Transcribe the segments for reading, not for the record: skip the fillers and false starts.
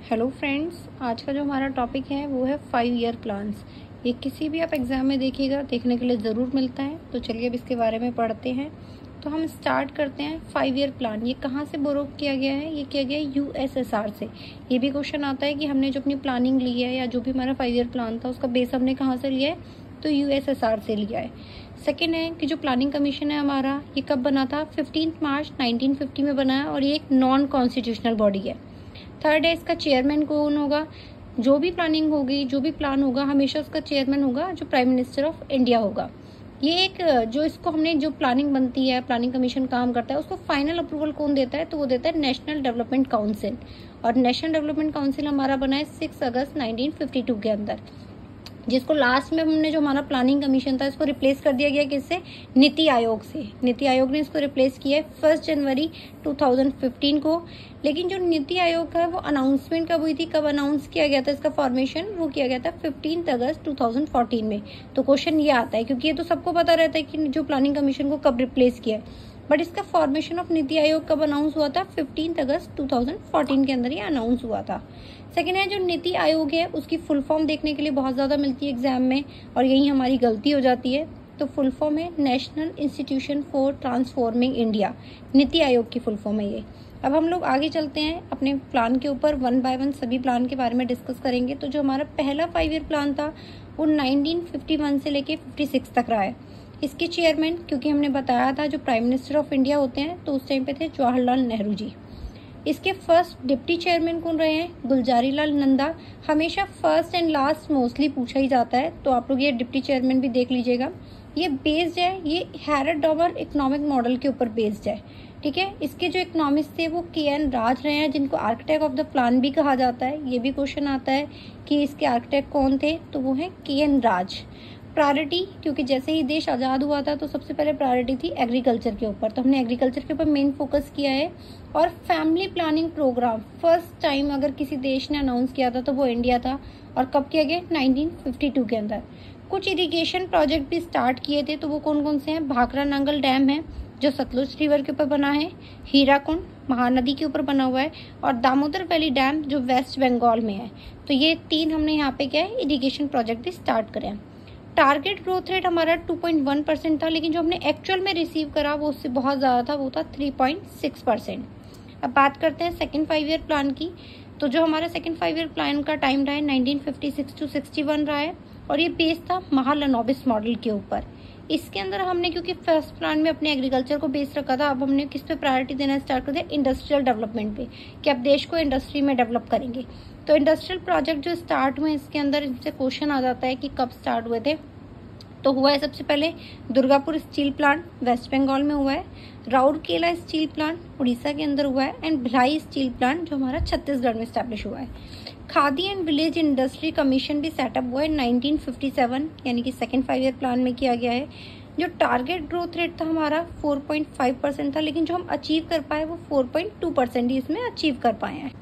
Hello friends, आज का जो हमारा टॉपिक है वो है 5 ईयर प्लान्स। ये किसी भी आप एग्ज़ाम में देखिएगा, देखने के लिए ज़रूर मिलता है। तो चलिए अब इसके बारे में पढ़ते हैं। तो हम स्टार्ट करते हैं। 5 ईयर प्लान ये कहाँ से बोरो किया गया है? ये किया गया है यूएसएसआर से। ये भी क्वेश्चन आता है कि हमने जो अपनी प्लानिंग ली है या जो भी हमारा 5 ईयर प्लान था उसका बेस हमने कहाँ से लिया है? तो यूएसएसआर से लिया है। सेकेंड है कि जो प्लानिंग कमीशन है हमारा, ये कब बना था? 15 मार्च 1950 में बना है और ये एक नॉन कॉन्स्टिट्यूशनल बॉडी है। थर्ड है, इसका चेयरमैन कौन होगा? जो भी प्लानिंग होगी, जो भी प्लान होगा, हमेशा उसका चेयरमैन होगा जो प्राइम मिनिस्टर ऑफ इंडिया होगा। ये एक जो इसको हमने जो प्लानिंग बनती है, प्लानिंग कमीशन काम करता है, उसको फाइनल अप्रूवल कौन देता है? तो वो देता है नेशनल डेवलपमेंट काउंसिल। और नेशनल डेवलपमेंट काउंसिल हमारा बना है 6 अगस्त 1952 के अंदर, जिसको लास्ट में हमने जो हमारा प्लानिंग कमीशन था इसको रिप्लेस कर दिया गया किससे? नीति आयोग से। नीति आयोग ने इसको रिप्लेस किया है 1 जनवरी 2015 को। लेकिन जो नीति आयोग का है वो अनाउंसमेंट कब हुई थी, कब अनाउंस किया गया था इसका फॉर्मेशन? वो किया गया था 15 अगस्त 2014 में। तो क्वेश्चन ये आता है, क्योंकि ये तो सबको पता रहता है कि जो प्लानिंग कमीशन को कब रिप्लेस किया है, बट इसका फॉर्मेशन ऑफ नीति आयोग कब अनाउंस हुआ था? 15 अगस्त 2014 के अंदर ये अनाउंस हुआ था। सेकेंड है, जो नीति आयोग है उसकी फुल फॉर्म देखने के लिए बहुत ज़्यादा मिलती है एग्जाम में, और यही हमारी गलती हो जाती है। तो फुल फॉर्म है national institution for transforming India. NITI Aayog की फुल फॉर्म है ये। अब हम लोग आगे चलते हैं अपने प्लान के ऊपर, 1 बाय 1 सभी प्लान के बारे में डिस्कस करेंगे। तो जो हमारा पहला 5 ईयर प्लान था वो 1951 से लेके 56 तक रहा है। इसके चेयरमैन, क्योंकि हमने बताया था जो प्राइम मिनिस्टर ऑफ इंडिया होते हैं तो उस टाइम पे थे जवाहरलाल नेहरू जी। इसके फर्स्ट डिप्टी चेयरमैन कौन रहे हैं? गुलजारी लाल नंदा। हमेशा फर्स्ट एंड लास्ट मोस्टली पूछा ही जाता है, तो आप लोग ये डिप्टी चेयरमैन भी देख लीजिएगा। ये बेस्ड है, ये हैरड डॉबर इकोनॉमिक मॉडल के ऊपर बेस्ड है। ठीक है, इसके जो इकोनॉमिस्ट थे वो के.एन. राज रहे हैं, जिनको आर्किटेक्ट ऑफ द प्लान भी कहा जाता है। ये भी क्वेश्चन आता है कि इसके आर्किटेक्ट कौन थे, तो वो है के.एन. राज। प्रायोरिटी, क्योंकि जैसे ही देश आज़ाद हुआ था तो सबसे पहले प्रायोरिटी थी एग्रीकल्चर के ऊपर, तो हमने एग्रीकल्चर के ऊपर मेन फोकस किया है। और family planning program first time अगर किसी देश ने अनाउंस किया था तो वो इंडिया था। और कब किया गया? 1952 के अंदर। कुछ इरिगेशन प्रोजेक्ट भी स्टार्ट किए थे, तो वो कौन कौन से हैं? भाखड़ा नांगल डैम है जो सतलुज रिवर के ऊपर बना है, हीराकुंड महानदी के ऊपर बना हुआ है, और दामोदर वैली डैम जो वेस्ट बंगाल में है। तो ये 3 हमने यहाँ पे क्या है, इरिगेशन प्रोजेक्ट भी स्टार्ट करे हैं। टारगेट ग्रोथ रेट हमारा 2.1% था, लेकिन जो हमने एक्चुअल में रिसीव करा वो उससे बहुत ज़्यादा था, वो था 3.6%। अब बात करते हैं सेकंड 5 ईयर प्लान की। तो जो हमारा सेकंड 5 ईयर प्लान का टाइम रहा है 1956 to 61 रहा है, और ये बेस था महालनोबिस मॉडल के ऊपर। इसके अंदर हमने, क्योंकि फर्स्ट प्लान में अपने एग्रीकल्चर को बेस रखा था, अब हमने किस पे प्रायोरिटी देना स्टार्ट कर दिया? इंडस्ट्रियल डेवलपमेंट पे, कि अब देश को इंडस्ट्री में डेवलप करेंगे। तो इंडस्ट्रियल प्रोजेक्ट जो स्टार्ट हुए इसके अंदर, इनसे क्वेश्चन आ जाता है कि कब स्टार्ट हुए थे। तो हुआ है सबसे पहले Durgapur steel plant West Bengal में हुआ है, राउरकेला स्टील प्लांट उड़ीसा के अंदर हुआ है, एंड भिलाई स्टील प्लांट जो हमारा छत्तीसगढ़ में स्टैब्लिश हुआ है। Khadi and village industry commission भी सेटअप हुआ है 1957, यानी कि सेकेंड 5 ईयर प्लान में किया गया है। जो टारगेट ग्रोथ रेट था हमारा 4.5% था, लेकिन जो हम अचीव कर पाए वो 4.2% ही इसमें अचीव कर पाए हैं।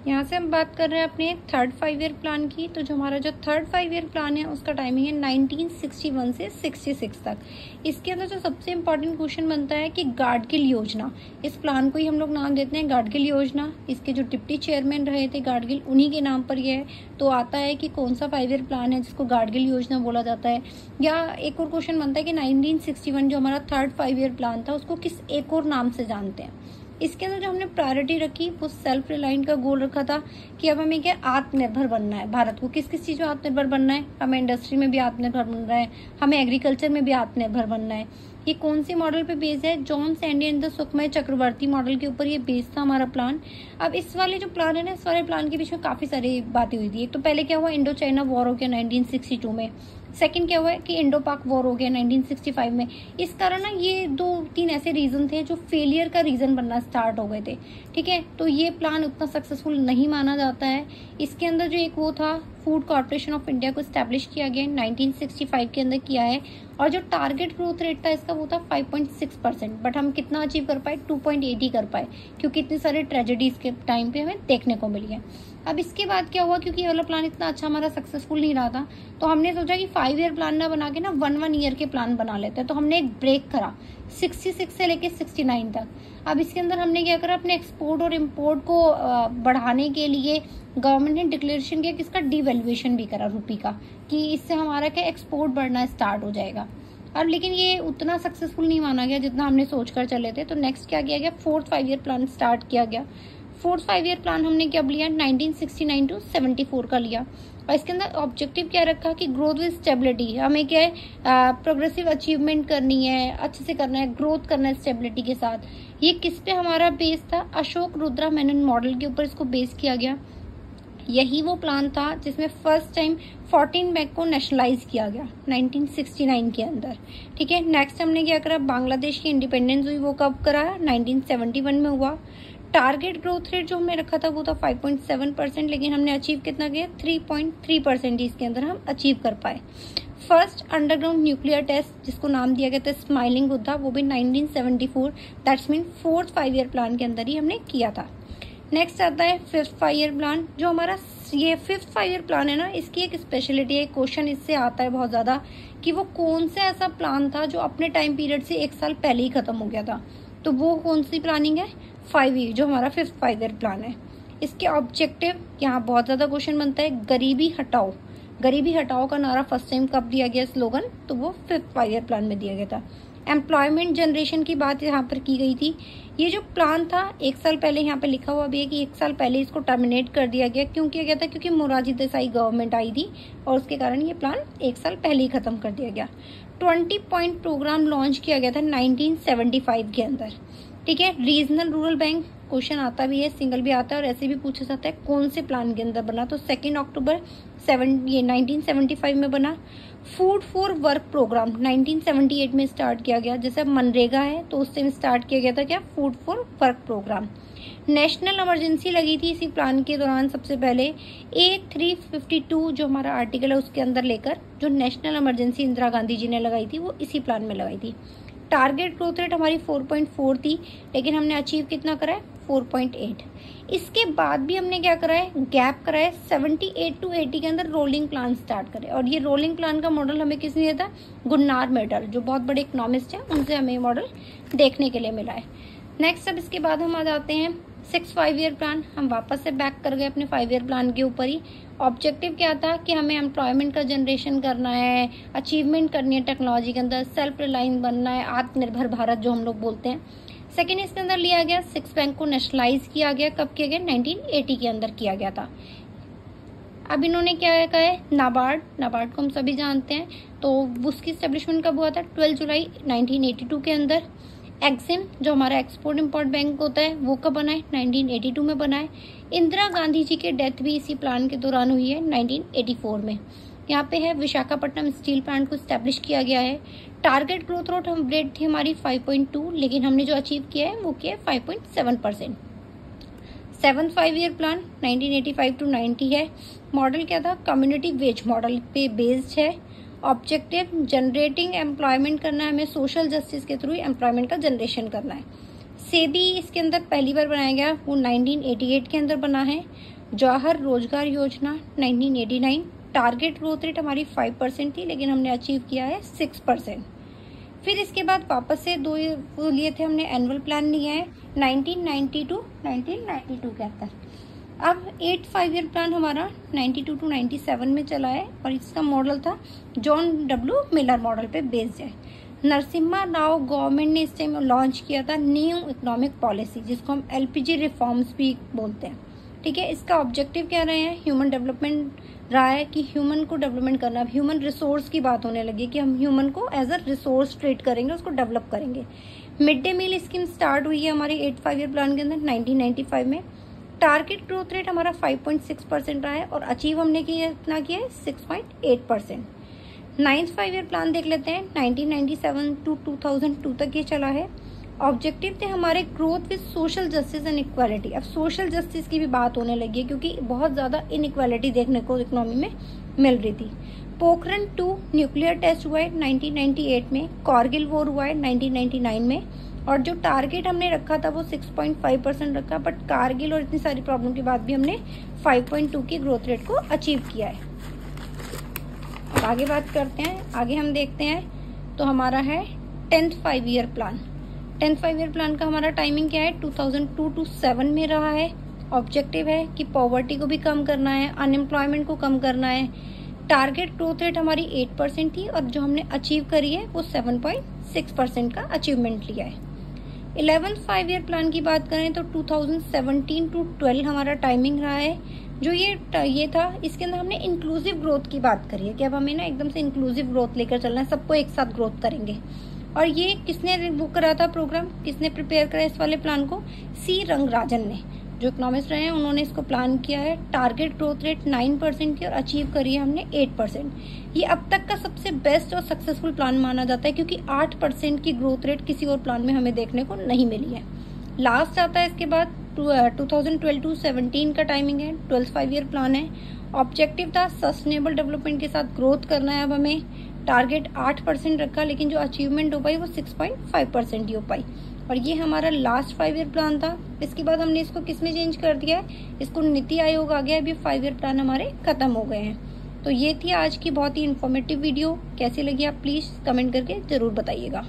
यहाँ से हम बात कर रहे हैं अपने थर्ड 5 ईयर प्लान की। तो जो हमारा जो थर्ड 5 ईयर प्लान है उसका टाइमिंग है 1961 से 66 तक। इसके अंदर जो सबसे इम्पोर्टेंट क्वेश्चन बनता है कि गाडगिल योजना, इस प्लान को ही हम लोग नाम देते हैं गाडगिल योजना। इसके जो डिप्टी चेयरमैन रहे थे गाडगिल, उन्हीं के नाम पर यह है। तो आता है कि कौन सा 5 ईयर प्लान है जिसको गाडगिल योजना बोला जाता है। या एक और क्वेश्चन बनता है कि 1961 जो हमारा थर्ड 5 ईयर प्लान था उसको किस एक और नाम से जानते हैं। इसके अंदर जो हमने प्रायोरिटी रखी वो सेल्फ रिलायंट का गोल रखा था कि अब हमें क्या आत्मनिर्भर बनना है। भारत को किस किस चीज़ में आत्मनिर्भर बनना है? हमें इंडस्ट्री में भी आत्मनिर्भर बनना है, हमें एग्रीकल्चर में भी आत्मनिर्भर बनना है। ये कौन सी मॉडल पे बेस्ड है? जॉन सैंडी एंड द सुखमय चक्रवर्ती मॉडल के ऊपर ये बेस्ड था हमारा प्लान। अब इस वाले जो प्लान है ना, इस वाले प्लान के बीच में काफ़ी सारी बातें हुई थी। एक तो पहले क्या हुआ, इंडो चाइना वॉर हो गया 1962 में। सेकंड क्या हुआ है कि इंडो पाक वॉर हो गया 1965 में। इस कारण ना ये 2-3 ऐसे रीजन थे जो फेलियर का रीजन बनना स्टार्ट हो गए थे। ठीक है, तो ये प्लान उतना सक्सेसफुल नहीं माना जाता है। इसके अंदर जो एक वो था, फूड कॉर्पोरेशन ऑफ इंडिया को स्टैब्लिश किया गया 1965 के अंदर किया है, और जो टारगेट ग्रोथ रेट था इसका वो था 5.6%, बट हम कितना अचीव कर पाए? 2.8 ही कर पाए, क्योंकि इतनी सारी ट्रेजेडीज के टाइम पे हमें देखने को मिली है। अब इसके बाद क्या हुआ, क्योंकि ये वाला प्लान इतना अच्छा हमारा सक्सेसफुल नहीं रहा था, तो हमने सोचा कि 5 ईयर प्लान ना बना के ना 1 ईयर के प्लान बना लेते हैं। तो हमने एक ब्रेक करा 66 से लेके 69 तक। अब इसके अंदर हमने क्या करा, अपने एक्सपोर्ट और इम्पोर्ट को बढ़ाने के लिए गवर्नमेंट ने डिक्लेरेशन किया कि इसका डिवैल्यूएशन भी करा रुपये का, कि इससे हमारा क्या एक्सपोर्ट बढ़ना स्टार्ट हो जाएगा। और लेकिन ये उतना सक्सेसफुल नहीं माना गया जितना हमने सोच कर चले थे। तो नेक्स्ट क्या किया गया, 4th 5 ईयर प्लान स्टार्ट किया गया। 4th 5 ईयर प्लान हमने कब लिया, 1969 to 74 का लिया। और इसके अंदर ऑब्जेक्टिव क्या रखा कि ग्रोथ विद स्टेबिलिटी, हमें क्या है प्रोग्रेसिव अचीवमेंट करनी है, अच्छे से करना है, ग्रोथ करना है स्टेबिलिटी के साथ। ये किस पे हमारा बेस था, अशोक रुद्रा मेनन मॉडल के ऊपर इसको बेस किया गया। यही वो प्लान था जिसमें फर्स्ट टाइम 14 बैंक को नेशनलाइज किया गया 1969 के अंदर। ठीक है, नेक्स्ट हमने क्या करा, बांग्लादेश की इंडिपेंडेंस हुई वो कब करा, 1971 में हुआ। टारगेट ग्रोथ रेट जो हमने रखा था वो था 5.7%, लेकिन हमने अचीव कितना किया, 3.3% इसके अंदर हम अचीव कर पाए। फर्स्ट अंडरग्राउंड न्यूक्लियर टेस्ट जिसको नाम दिया गया था स्माइलिंग बुद्धा, वो भी 1974, that's mean 4th 5 year plan के अंदर ही हमने किया था। नेक्स्ट आता है 5th 5 ईयर प्लान। जो हमारा ये 5th 5 ईयर प्लान है ना, इसकी एक स्पेशलिटी है, क्वेश्चन इससे आता है बहुत ज्यादा कि वो कौन सा ऐसा प्लान था जो अपने टाइम पीरियड से 1 साल पहले ही खत्म हो गया था। तो वो कौन सी प्लानिंग है, 5 ईयर, जो हमारा 5th 5 ईयर प्लान है। इसके ऑब्जेक्टिव यहाँ बहुत ज्यादा क्वेश्चन बनता है, गरीबी हटाओ। गरीबी हटाओ का नारा फर्स्ट टाइम कब दिया गया स्लोगन, तो वो 5th 5 ईयर प्लान में दिया गया था। एम्प्लॉयमेंट जनरेशन की बात यहाँ पर की गई थी। ये जो प्लान था 1 साल पहले यहाँ पे लिखा हुआ भी है कि 1 साल पहले इसको टर्मिनेट कर दिया गया। क्यों किया गया था, क्योंकि मोरारजी देसाई गवर्नमेंट आई थी और उसके कारण ये प्लान 1 साल पहले ही खत्म कर दिया गया। 20 पॉइंट प्रोग्राम लॉन्च किया गया था 1975 के अंदर। ठीक है, रीजनल रूरल बैंक क्वेश्चन आता भी है, सिंगल भी आता है और ऐसे भी पूछा जाता है कौन से प्लान के अंदर बना, तो 2 अक्टूबर 1975 में बना। फूड फॉर वर्क प्रोग्राम 1978 में स्टार्ट किया गया। जैसे अब मनरेगा है तो उस टाइम स्टार्ट किया गया था क्या, food for work program. National emergency लगी थी इसी प्लान के दौरान सबसे पहले, A352 जो हमारा आर्टिकल है उसके अंदर लेकर, जो नेशनल इमरजेंसी इंदिरा गांधी जी ने लगाई थी वो इसी प्लान में लगाई थी। टारगेट ग्रोथ रेट हमारी 4.4 थी, लेकिन हमने अचीव कितना करा है, 4.8। इसके बाद भी हमने क्या करा है, गैप करा है 78 to 80 के अंदर रोलिंग प्लान स्टार्ट करे। और ये रोलिंग प्लान का मॉडल हमें किसने दिया था, गुन्नार मेडल, जो बहुत बड़े इकोनॉमिस्ट हैं, उनसे हमें ये मॉडल देखने के लिए मिला है। नेक्स्ट अब इसके बाद हम आ जाते हैं 6th 5 ईयर प्लान। हम वापस से बैक कर गए अपने 5 ईयर प्लान के ऊपर ही। ऑब्जेक्टिव क्या था कि हमें एम्प्लॉयमेंट का जनरेशन करना है, अचीवमेंट करनी है टेक्नोलॉजी के अंदर, सेल्फ रिलायंस बनना है, आत्मनिर्भर भारत जो हम लोग बोलते हैं। सेकेंड इसके अंदर लिया गया 6 बैंक को नेशनलाइज किया गया। कब किया गया, 1980 के अंदर किया गया था। अब इन्होंने क्या कहा है, नाबार्ड को हम सभी जानते हैं, तो उसकी स्टेब्लिशमेंट कब हुआ था, 12 जुलाई 1982 के अंदर। एक्सिम जो हमारा एक्सपोर्ट इम्पोर्ट बैंक होता है वो कब बना है, 1982 में बना है। इंदिरा गांधी जी की डेथ भी इसी प्लान के दौरान हुई है 1984 में। यहाँ पे है विशाखापट्टनम स्टील प्लांट को स्टैब्लिश किया गया है। टारगेट ग्रोथ रेट थी हमारी 5.2, लेकिन हमने जो अचीव किया है वो किया है 5.7%। 7th 5 ईयर प्लान 1985 to 90 है। मॉडल क्या था, कम्युनिटी वेज मॉडल पे बेस्ड है। ऑब्जेक्टिव जनरेटिंग एम्प्लॉयमेंट करना है हमें, सोशल जस्टिस के थ्रू एम्प्लॉयमेंट का जनरेशन करना है। सेबी इसके अंदर पहली बार बनाया गया, वो 1988 के अंदर बना है। जवाहर रोजगार योजना 1989। टारगेट ग्रोथ रेट हमारी 5% थी, लेकिन हमने अचीव किया है 6%। फिर इसके बाद वापस से दो लिए थे हमने, एनुअल प्लान लिया है 1990 to 1992 के अंदर। अब 8th 5 ईयर प्लान हमारा 92 to 97 में चला है और इसका मॉडल था जॉन डब्ल्यू मिलर मॉडल पे बेस्ड है। नरसिम्हा राव गवर्नमेंट ने इस टाइम लॉन्च किया था न्यू इकोनॉमिक पॉलिसी, जिसको हम LPG रिफॉर्म्स भी बोलते हैं। ठीक है, इसका ऑब्जेक्टिव क्या रहे हैं, ह्यूमन डेवलपमेंट रहा है कि ह्यूमन को डेवलपमेंट करना। अब ह्यूमन रिसोर्स की बात होने लगी कि हम ह्यूमन को एज अ रिसोर्स ट्रीट करेंगे, उसको डेवलप करेंगे। Mid day meal scheme start हुई है हमारी 8th 5 ईयर प्लान के अंदर 1995 में। टारगेट ग्रोथ रेट हमारा 5.6% रहा है और अचीव हमने कितना किया है 6.8%। 9th 5 ईयर प्लान देख लेते हैं, 1997 to 2002 तक ये चला है। ऑब्जेक्टिव थे हमारे growth with social justice and equality. अब सोशल जस्टिस की भी बात होने लगी है क्योंकि बहुत ज्यादा इनइक्वालिटी देखने को इकोनॉमी में मिल रही थी। पोखरण 2 न्यूक्लियर टेस्ट हुआ है 1998 में। कारगिल वॉर हुआ है 1999 में। और जो टारगेट हमने रखा था वो 6.5% रखा, बट कारगिल और इतनी सारी प्रॉब्लम के बाद भी हमने 5.2 की ग्रोथ रेट को अचीव किया है। आगे बात करते हैं, आगे हम देखते हैं तो हमारा है 10th 5 year plan. 10th 5 year plan का हमारा टाइमिंग क्या है, 2002 to 7 में रहा है। ऑब्जेक्टिव है कि पॉवर्टी को भी कम करना है, अनएम्प्लॉयमेंट को कम करना है। टारगेट ग्रोथ रेट हमारी 8% थी और जो हमने अचीव करी है वो 7.6% का अचीवमेंट लिया है। 11th 5 ईयर प्लान की बात करें तो 2017 to 12 हमारा टाइमिंग रहा है। जो ये था, इसके अंदर हमने इंक्लूसिव ग्रोथ की बात करी है कि अब हमें ना एकदम से इंक्लूसिव ग्रोथ लेकर चलना है, सबको एक साथ ग्रोथ करेंगे। और ये किसने बुक करा था प्रोग्राम, किसने प्रिपेयर करा इस वाले प्लान को, सी रंगराजन ने, जो इकोनॉमिस्ट रहे हैं उन्होंने इसको प्लान किया है। टारगेट ग्रोथ रेट 9% की और अचीव करी है हमने 8%। ये अब तक का सबसे बेस्ट और सक्सेसफुल प्लान माना जाता है क्योंकि 8% की ग्रोथ रेट किसी और प्लान में हमें देखने को नहीं मिली है। लास्ट आता है इसके बाद 2012 to 17 का टाइमिंग है, 12th 5 ईयर प्लान है। ऑब्जेक्टिव था सस्टेनेबल डेवलपमेंट के साथ ग्रोथ करना है। अब हमें टारगेट 8% रखा, लेकिन जो अचीवमेंट हो पाई वो 6.5% ही हो पाई। और ये हमारा लास्ट 5 ईयर प्लान था। इसके बाद हमने इसको किस में चेंज कर दिया है, इसको नीति आयोग आ गया। अभी 5 ईयर प्लान हमारे खत्म हो गए हैं। तो ये थी आज की बहुत ही इन्फॉर्मेटिव वीडियो। कैसी लगी आप प्लीज कमेंट करके जरूर बताइएगा।